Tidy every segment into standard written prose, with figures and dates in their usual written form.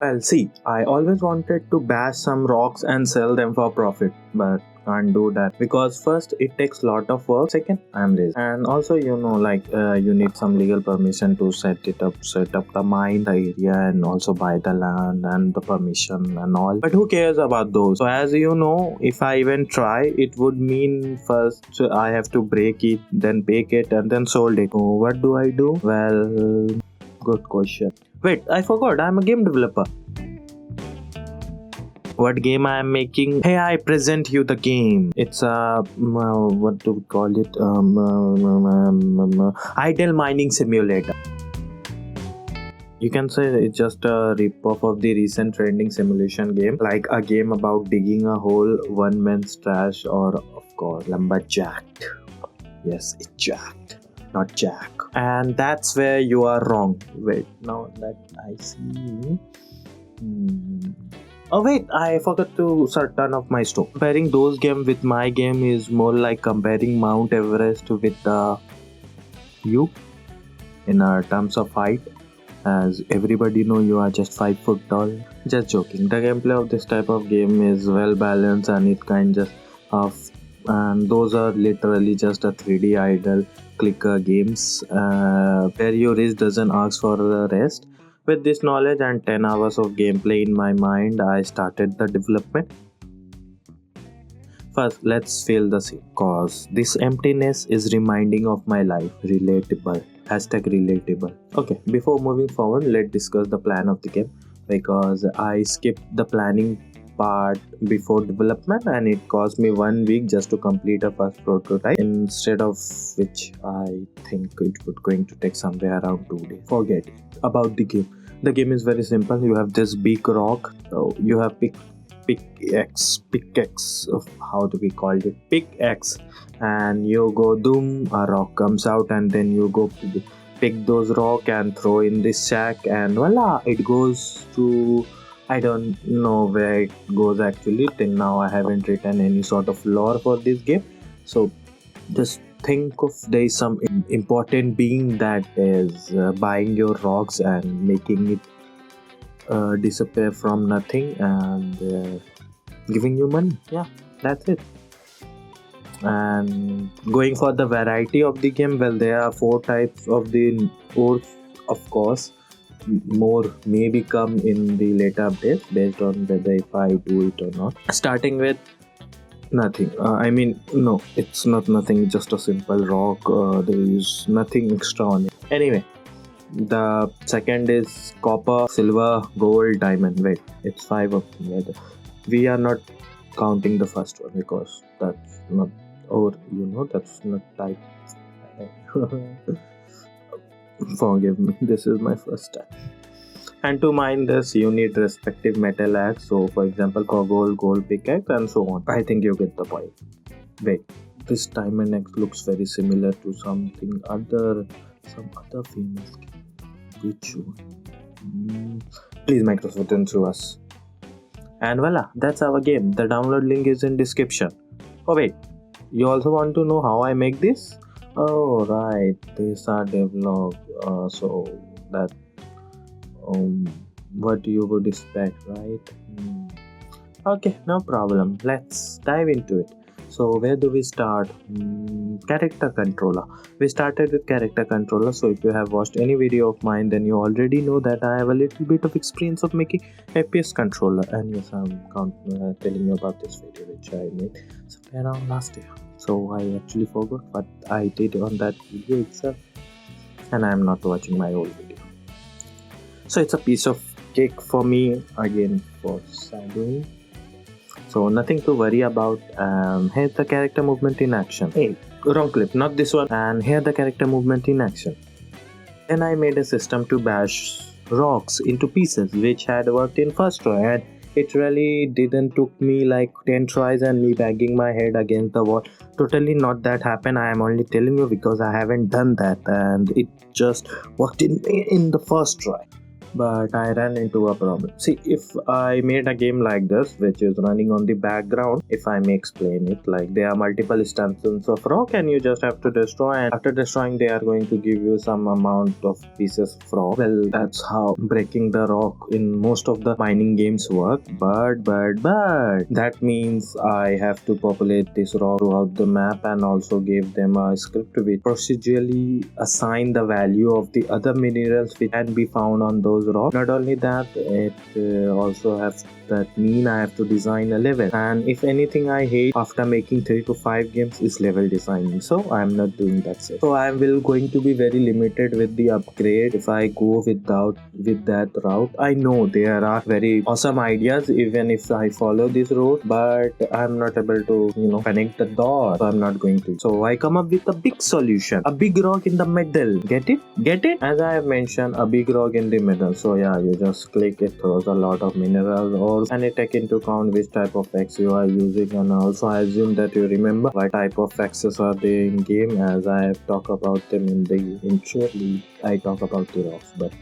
Well, see, I always wanted to bash some rocks and sell them for profit, but can't do that because first it takes lot of work. Second, I'm lazy, and also you need some legal permission to set up the mine, the area, and also buy the land and the permission and all. But who cares about those? So as you know, if I even try, it would mean first I have to break it, then bake it, and then sold it. So what do I do? Well, good question. Wait, I forgot. I'm a game developer. What game I am making? Hey, I present you the game. It's a what do we call it? Idle mining simulator. You can say it's just a rip-off of the recent trending simulation game, like a game about digging a hole, one man's trash, or of course, lumberjacked. Yes, it's jacked, not jack. And that's where you are wrong. Wait, now that I see. Hmm. Oh wait, I forgot to turn off my stove. Comparing those games with my game is more like comparing Mount Everest with you in terms of height. As everybody know, you are just 5 foot tall. Just joking. The gameplay of this type of game is well balanced and it kind just of and those are literally just a 3D idle clicker games where your wrist doesn't ask for the rest. With this knowledge and 10 hours of gameplay in my mind, I started the development. First, let's fill the scene. Cause this emptiness is reminding of my life. Relatable. Hashtag relatable. Okay, before moving forward, let's discuss the plan of the game because I skipped the planning part before development and it cost me 1 week just to complete a first prototype instead of which I think it would going to take somewhere around 2 days. Forget it. About the game. The game is very simple. You have this big rock. So you have pickaxe of how do we call it pickaxe, and you go doom, a rock comes out, and then you go pick those rock and throw in this sack, and voila, it goes to I don't know where it goes actually. Till now, I haven't written any sort of lore for this game, so just think of there is some important being that is buying your rocks and making it disappear from nothing and giving you money. Yeah, that's it. And going for the variety of the game, well, there are 4 types of the course, of course. More maybe come in the later updates based on whether if I do it or not. Starting with nothing. I mean, no, it's not nothing. Just a simple rock. There is nothing extra on it. Anyway, the second is copper, silver, gold, diamond. Wait, it's 5 of them. We are not counting the first one because that's not, or that's not type. Forgive me, this is my first time. And to mine this, you need respective metal axe. So, for example, for gold pickaxe, and so on. I think you get the point. Wait, this diamond axe looks very similar to some other famous game. Which one? Please, Microsoft, don't sue us. And voila, that's our game. The download link is in description. Oh wait, you also want to know how I make this? Oh right, these are developed. So that what you would expect, right? Okay, no problem. Let's dive into it. So where do we start? Character controller. We started with character controller. So if you have watched any video of mine, then you already know that I have a little bit of experience of making FPS controller. And yes, I'm telling you about this video which I made somewhere around last year. So I actually forgot what I did on that video itself, and I'm not watching my old video. So it's a piece of cake for me again for doing. So nothing to worry about. Here's the character movement in action. Hey, wrong clip, not this one. And here the character movement in action. Then I made a system to bash rocks into pieces, which had worked in first try, and it really didn't took me like 10 tries and me banging my head against the wall. Totally not that happened. I am only telling you because I haven't done that, and it just worked in the first try. but I ran into a problem. See, if I made a game like this, which is running on the background, if I may explain it, like there are multiple instances of rock and you just have to destroy, and after destroying they are going to give you some amount of pieces of rock. Well, that's how breaking the rock in most of the mining games work, but that means I have to populate this rock throughout the map and also give them a script which procedurally assign the value of the other minerals which can be found on those rocks. Not only that, it also has that mean I have to design a level, and if anything I hate after making 3 to 5 games is level designing, so I'm not doing that. So I will going to be very limited with the upgrade if I go with that route. I know there are very awesome ideas even if I follow this route, but I'm not able to connect the dots, so I'm not going to. So I come up with a big solution, a big rock in the middle. Get it? As I have mentioned, a big rock in the middle. So yeah, you just click, it throws a lot of minerals ores, and it take into account which type of axe you are using, and also I assume that you remember what type of axes are there in game, as I have talked about them in the intro. I talk about the rocks, but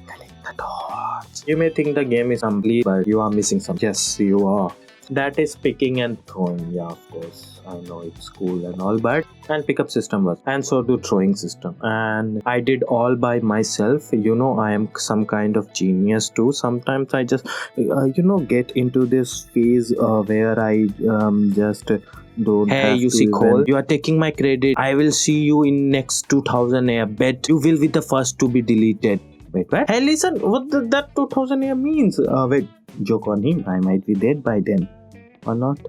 connect the dots. You may think the game is complete, but you are missing something. Yes, you are. That is picking and throwing. Yeah, of course, I know it's cool and all, but and pickup system was, and so do throwing system, and I did all by myself. I am some kind of genius too. Sometimes I just get into this phase where I just don't Hey, have you to see, even. Cole, you are taking my credit. I will see you in next 2000 year. Bet you will be the first to be deleted. Wait, what? Hey, listen, what that 2000 year means? Wait, joke on him. I might be dead by then, or not?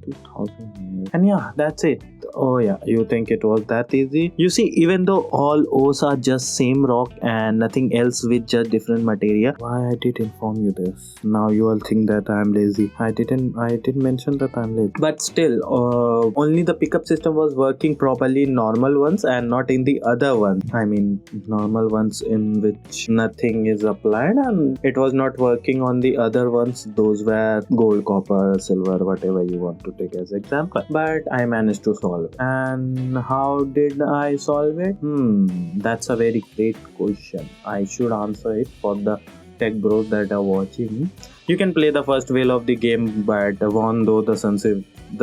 2000 years. And yeah, that's it. Oh yeah, you think it was that easy? You see, even though all ores are just same rock and nothing else with just different material, why I did inform you this? Now you all think that I'm lazy. I didn't mention that I'm lazy. But still, only the pickup system was working properly in normal ones and not in the other ones. I mean, normal ones in which nothing is applied, and it was not working on the other ones. Those were gold, copper, silver, whatever you want to take as example. But I managed to solve it. And how did I solve it? That's a very great question. I should answer it for the tech bros that are watching. You can play the first wheel of the game, but even though the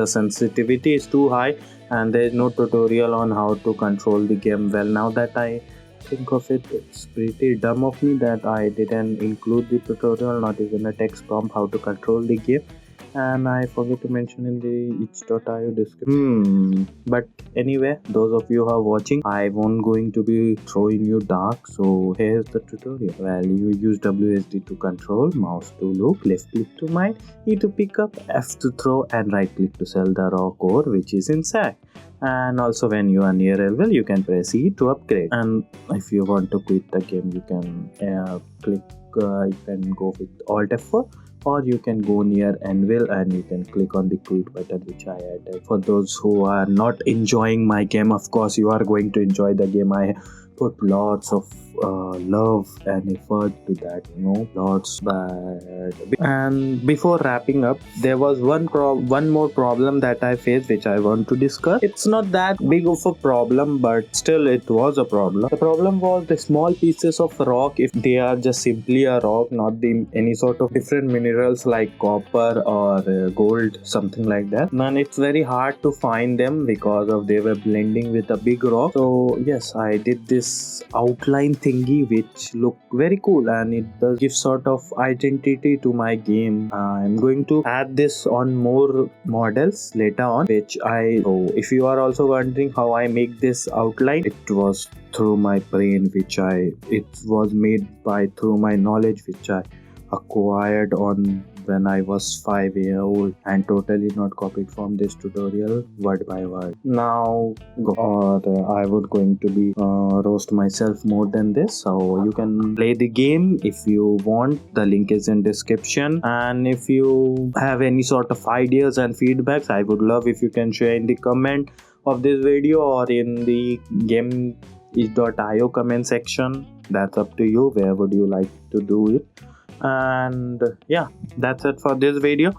sensitivity is too high and there is no tutorial on how to control the game well. Now that I think of it, it's pretty dumb of me that I didn't include the tutorial, not even a text prompt how to control the game, and I forget to mention in the itch.io description. But anyway, those of you who are watching, I won't going to be throwing you dark, so here's the tutorial. Well, you use WSD to control, mouse to look, left click to mine, E to pick up, F to throw, and right click to sell the raw core which is inside. And also when you are near a level, you can press E to upgrade, and if you want to quit the game, you can click you can go with Alt F4, or you can go near anvil and you can click on the quit button which I added. For those who are not enjoying my game, of course you are going to enjoy the game. I put lots of love and effort to that, lots. But and before wrapping up, there was one more problem that I faced which I want to discuss. It's not that big of a problem, but still it was a problem. The problem was the small pieces of rock. If they are just simply a rock, not any sort of different minerals like copper or gold, something like that, then it's very hard to find them because of they were blending with a big rock. So yes, I did this outline thingy which look very cool, and it does give sort of identity to my game. I'm going to add this on more models later on, so if you are also wondering how I make this outline, it was through my brain, it was made through my knowledge which I acquired on when I was 5 years old, and totally not copied from this tutorial word by word. Now I would going to be roast myself more than this, so you can play the game if you want. The link is in description, and if you have any sort of ideas and feedbacks, I would love if you can share in the comment of this video or in the game.io comment section. That's up to you, where would you like to do it. And yeah, that's it for this video.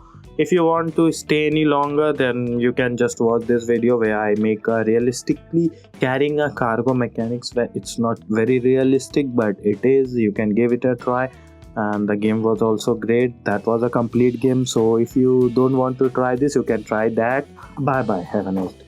If you want to stay any longer, then you can just watch this video where I make a realistically carrying a cargo mechanics, where it's not very realistic but it is. You can give it a try, and the game was also great. That was a complete game. So if you don't want to try this, you can try that. Bye bye, have a nice day.